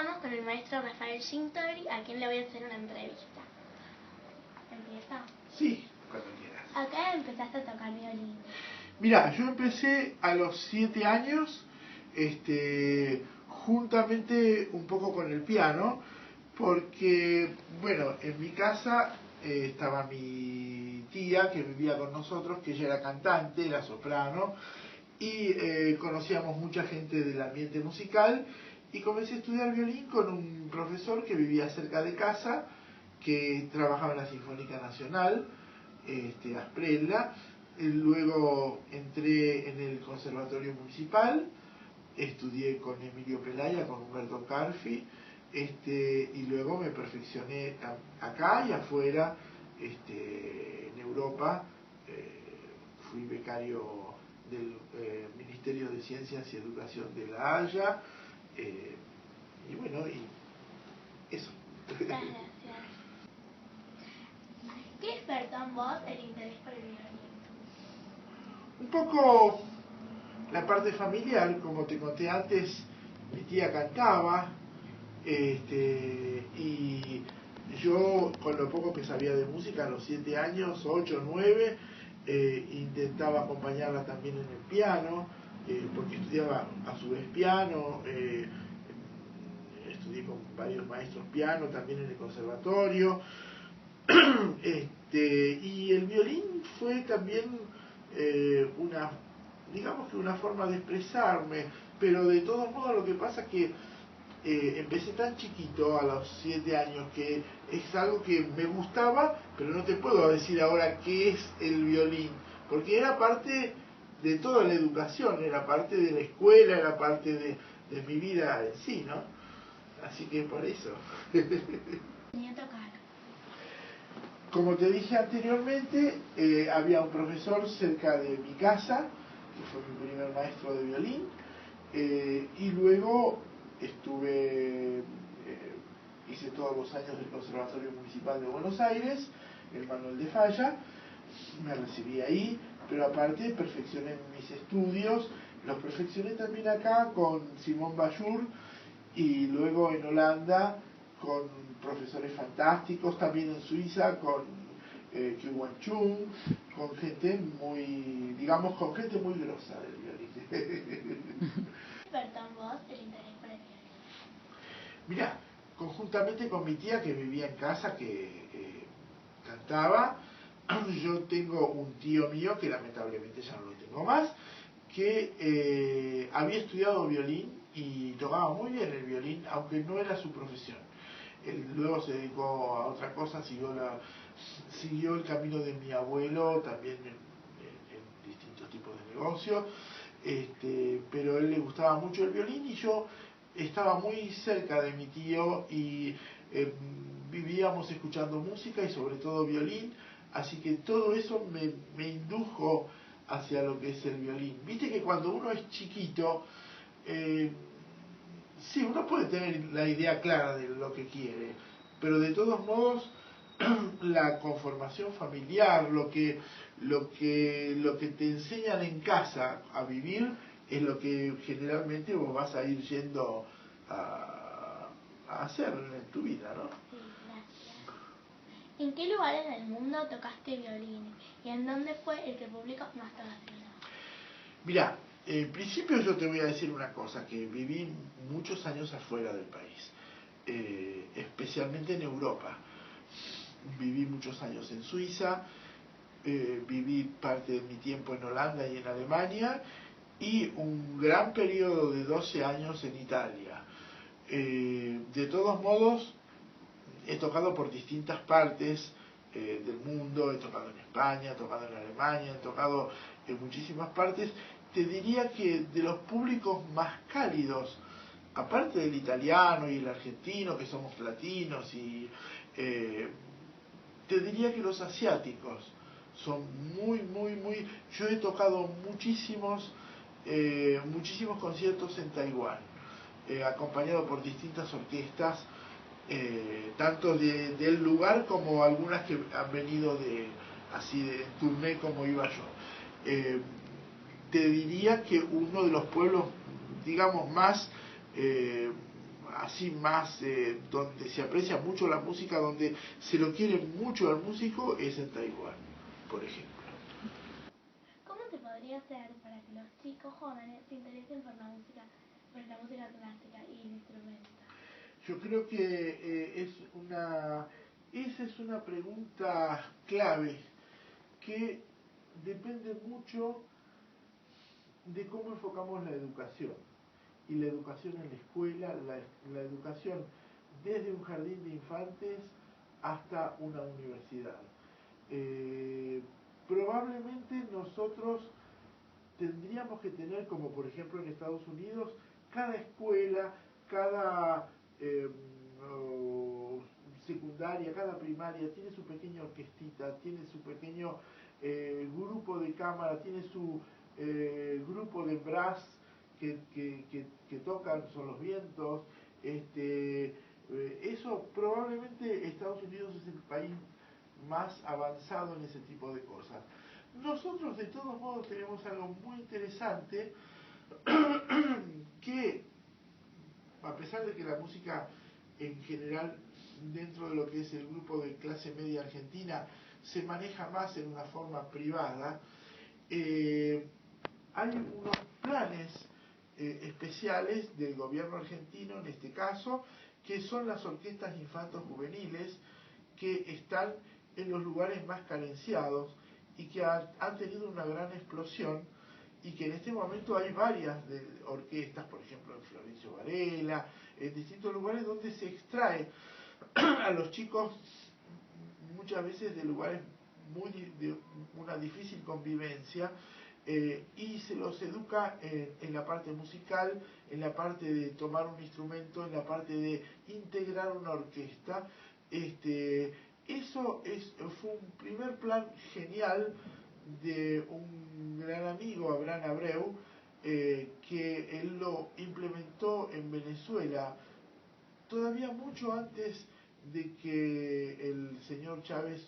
estamos con el maestro Rafael Gintori, a quien le voy a hacer una entrevista. ¿Empieza? Sí, cuando quieras. ¿A qué edad empezaste a tocar violín? Mira, yo empecé a los 7 años, juntamente un poco con el piano, porque, bueno, en mi casa estaba mi tía que vivía con nosotros, que ella era cantante, era soprano, y conocíamos mucha gente del ambiente musical, y comencé a estudiar violín con un profesor que vivía cerca de casa, que trabajaba en la Sinfónica Nacional, Asprella. Luego entré en el Conservatorio Municipal, estudié con Emilio Pelaya, con Humberto Carfi, y luego me perfeccioné acá y afuera, en Europa. Fui becario del Ministerio de Ciencias y Educación de La Haya, y bueno, y eso. Muchas gracias. ¿Qué despertó en vos el interés por el violín? Un poco la parte familiar, como te conté antes, mi tía cantaba, y yo con lo poco que sabía de música, a los 7 años, 8, 9, intentaba acompañarla también en el piano, porque estudiaba a su vez piano, estudié con varios maestros piano, también en el conservatorio. Y el violín fue también digamos que una forma de expresarme, pero de todos modos lo que pasa es que empecé tan chiquito, a los 7 años, que es algo que me gustaba, pero no te puedo decir ahora qué es el violín, porque era parte de toda la educación, era parte de la escuela, era parte de mi vida en sí, ¿no? Así que por eso. Venía a tocar. Como te dije anteriormente, había un profesor cerca de mi casa, que fue mi primer maestro de violín, y luego hice todos los años del Conservatorio Municipal de Buenos Aires, el Manuel de Falla, me recibí ahí, pero aparte perfeccioné mis estudios, los perfeccioné también acá con Simón Bayur, y luego en Holanda con profesores fantásticos, también en Suiza con Wan Chung, con gente muy, digamos, con gente muy grosa del violín. ¿Despertó en vos el interés por el violín? Mira, conjuntamente con mi tía que vivía en casa, que cantaba, yo tengo un tío mío, que lamentablemente ya no lo tengo más, que había estudiado violín y tocaba muy bien el violín, aunque no era su profesión. Él luego se dedicó a otra cosa, siguió el camino de mi abuelo, también en distintos tipos de negocios, pero a él le gustaba mucho el violín, y yo estaba muy cerca de mi tío, y vivíamos escuchando música y sobre todo violín, así que todo eso me indujo hacia lo que es el violín. Viste que cuando uno es chiquito, sí, uno puede tener la idea clara de lo que quiere, pero de todos modos la conformación familiar, lo que te enseñan en casa a vivir, es lo que generalmente vos vas a ir yendo a hacer en tu vida, ¿no? Sí, gracias. ¿En qué lugares del mundo tocaste violín? ¿Y en dónde fue el que el público más te ovacionó? Mirá, en principio yo te voy a decir una cosa, que viví muchos años afuera del país, especialmente en Europa. Viví muchos años en Suiza, viví parte de mi tiempo en Holanda y en Alemania, y un gran periodo de 12 años en Italia. De todos modos, he tocado por distintas partes del mundo, he tocado en España, he tocado en Alemania, he tocado en muchísimas partes. Te diría que de los públicos más cálidos, aparte del italiano y el argentino, que somos latinos, y te diría que los asiáticos son muy... Yo he tocado muchísimos conciertos en Taiwán, acompañado por distintas orquestas, tanto del lugar como algunas que han venido así de tourné como iba yo. Te diría que uno de los pueblos, digamos, más así más, donde se aprecia mucho la música, donde se lo quiere mucho al músico, es en Taiwán, por ejemplo. ¿Cómo se podría hacer para que los chicos jóvenes se interesen por la música clásica y el instrumento? Yo creo que esa es una pregunta clave que depende mucho de cómo enfocamos la educación. Y la educación en la escuela, la educación desde un jardín de infantes hasta una universidad. Probablemente nosotros tendríamos que tener, como por ejemplo en Estados Unidos, cada escuela, cada secundaria, cada primaria tiene su pequeña orquestita, tiene su pequeño grupo de cámara, tiene su grupo de brass que tocan, son los vientos. Eso probablemente Estados Unidos es el país más avanzado en ese tipo de cosas. Nosotros de todos modos tenemos algo muy interesante que, a pesar de que la música en general dentro de lo que es el grupo de clase media argentina se maneja más en una forma privada, hay unos planes especiales del gobierno argentino en este caso, que son las orquestas infantos juveniles, que están en los lugares más carenciados y que han tenido una gran explosión, y que en este momento hay varias orquestas, por ejemplo en Florencio Varela, en distintos lugares donde se extrae a los chicos muchas veces de lugares de una difícil convivencia, y se los educa en la parte musical, en la parte de tomar un instrumento, en la parte de integrar una orquesta. Eso fue un primer plan genial de un gran amigo, Abraham Abreu, que él lo implementó en Venezuela todavía mucho antes de que el señor Chávez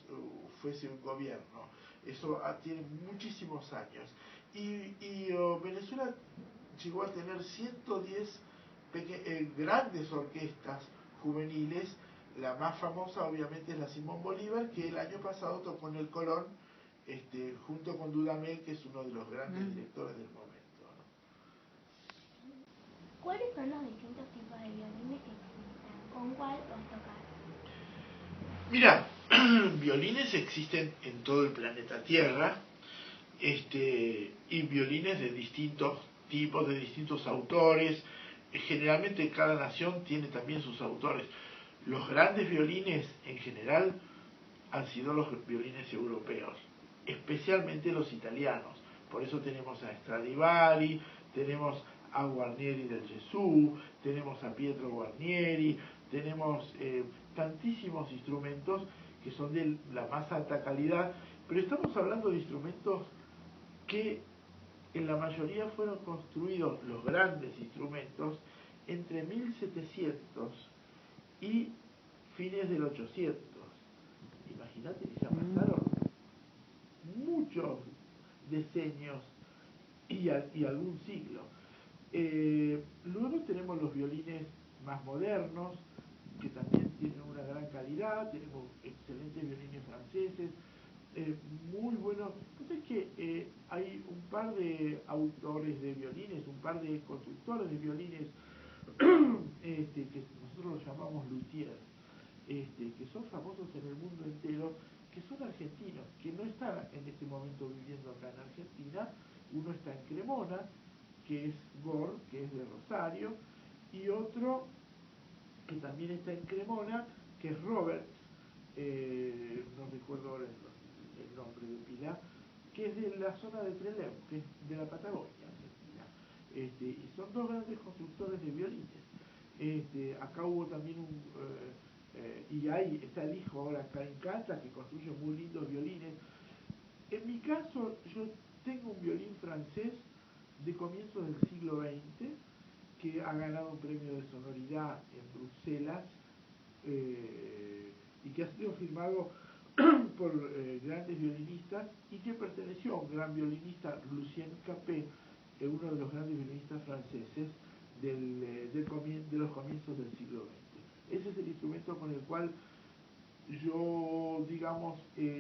fuese un gobierno. Eso tiene muchísimos años. Y Venezuela llegó a tener 110 grandes orquestas juveniles. La más famosa obviamente es la Simón Bolívar, que el año pasado tocó en el Colón, junto con Dudamel, que es uno de los grandes directores del momento, ¿no? ¿Cuáles son los distintos tipos de violines que existen? ¿Con cuál os tocas? Mira, violines existen en todo el planeta Tierra, y violines de distintos tipos, de distintos autores. Generalmente cada nación tiene también sus autores. Los grandes violines en general han sido los violines europeos, especialmente los italianos. Por eso tenemos a Stradivari, tenemos a Guarnieri del Gesù, tenemos a Pietro Guarnieri, tenemos tantísimos instrumentos que son de la más alta calidad, pero estamos hablando de instrumentos que en la mayoría fueron construidos, los grandes instrumentos, entre 1700 y fines del 800. Imagínate que ya pasaron muchos decenios y algún siglo. Luego tenemos los violines más modernos, que también tienen una gran calidad. Tenemos excelentes violines franceses, muy buenos. Entonces que hay un par de autores de violines, un par de constructores de violines, que nosotros los llamamos luthiers, que son famosos en el mundo entero, que son argentinos, que no están en este momento viviendo acá en Argentina. Uno está en Cremona, que es Gor, que es de Rosario, y otro que también está en Cremona, que es Roberts, no recuerdo ahora el nombre de pila, que es de la zona de Trelew, que es de la Patagonia Argentina. Y son dos grandes constructores de violines. Acá hubo también y ahí está el hijo ahora acá en casa, que construye muy lindos violines. En mi caso, yo tengo un violín francés de comienzos del siglo XX, que ha ganado un premio de sonoridad en Bruselas, y que ha sido firmado por grandes violinistas, y que perteneció a un gran violinista, Lucien Capet, uno de los grandes violinistas franceses, de los comienzos del siglo XX. Ese es el instrumento con el cual yo, digamos,